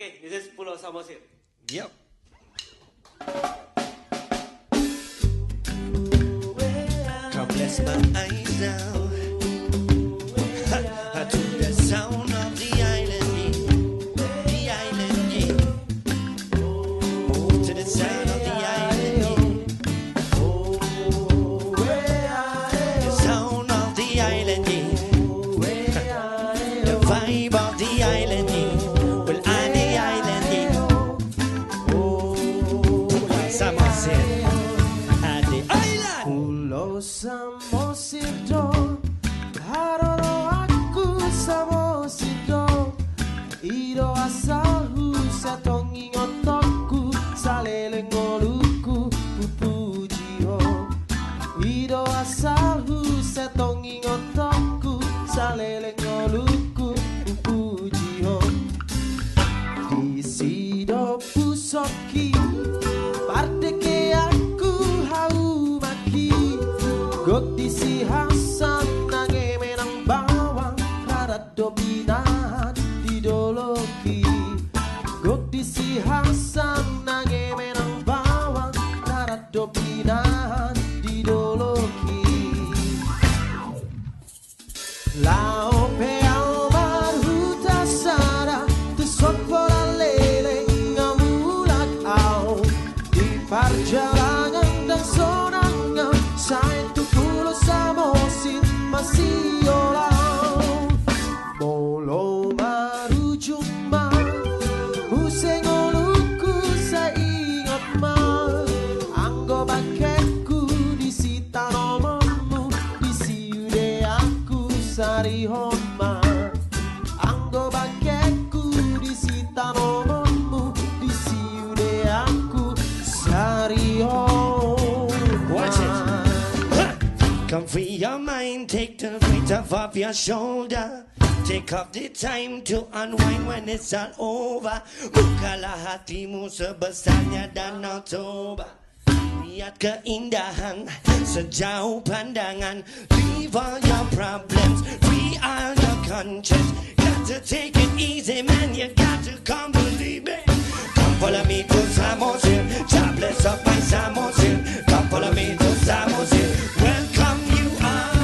Okay, this is Pulau Samosir. Yep. God bless my eyes now. To the sound of the island, the island, move to the sound of the island, the sound of the island, the vibe of the island, well, on the island, Samosir, at the island. Pulau Samosir do, haroro aku Samosir do. Ido asalku satongi ngotoku, saleleng ngoluku pupujiho. Ido asalku satongi ngotoku, saleleng ngoluku pupujiho. Di sido pusoki, pardeke aku hau maki. Gok di si Hasan nange menang bawang, karat dominan didoloki. Gok di si Hasan nange menang bawang, karat dominan didoloki. Lao pe almarhuta Sara, tu sopora lele ngamulak au. Di perjalanan dan sonangnya, saya tu Pulau Samosir masih olau. Molo maru jumpa, museng oluku saya ingat mal. Anggo baketku di sita nomormu, di siude aku sari homa. Anggo baketku di sita nomormu, di siude aku sari homa. Watch it. Come free your mind, take the weight off your shoulder. Take up the time to unwind when it's all over. Bukalah hatimu sebesarnya danau Toba. Lihat keindahan sejauh pandangan. Leave all your problems, free all your conscience. Got to take it easy, man, you got to come believe me. Come follow me to Samosir, God bless up my Samosir. Come follow me to Samosir, welcome you all.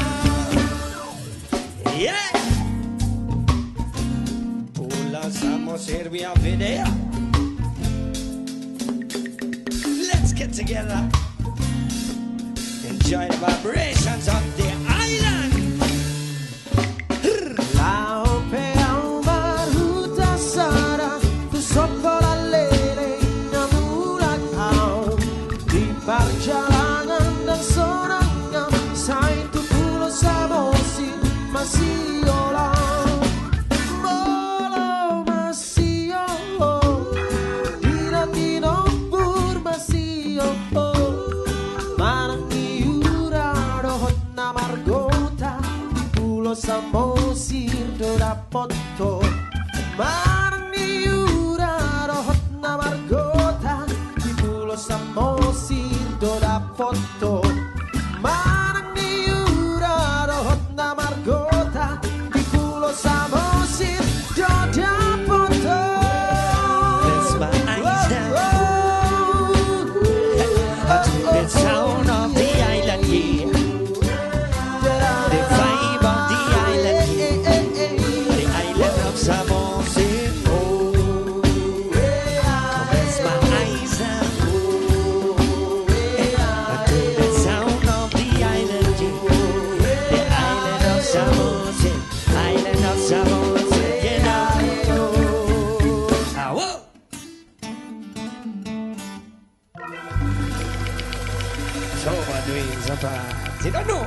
Yeah! Pulau Samosir, we are there. Let's get together. Enjoy the vibrations of the island. Lao pe almarhuta Sara, tu sopora lele ngamulak au. Di perjalanan dan sonangnya, saya tu Pulau Samosir masih olau. Molo masih olau, dino pur masih olau. Marangi ura dohot na margota, di Pulau Samosir do dapoto. Marangi ura dohot na margota, di Pulau Samosir do dapoto. Marangi ura dohot na margota, di Pulau Samosir do dapoto. Bless my eyes down. To the sound of the island, yeah. The vibe of the island, yeah. The island of Samosir. Come bless my eyes down. To the sound of the island, yeah. The island of Samosir. Island of Samosir, you know. Ah, whoa. Coba doing apa? Tidak know.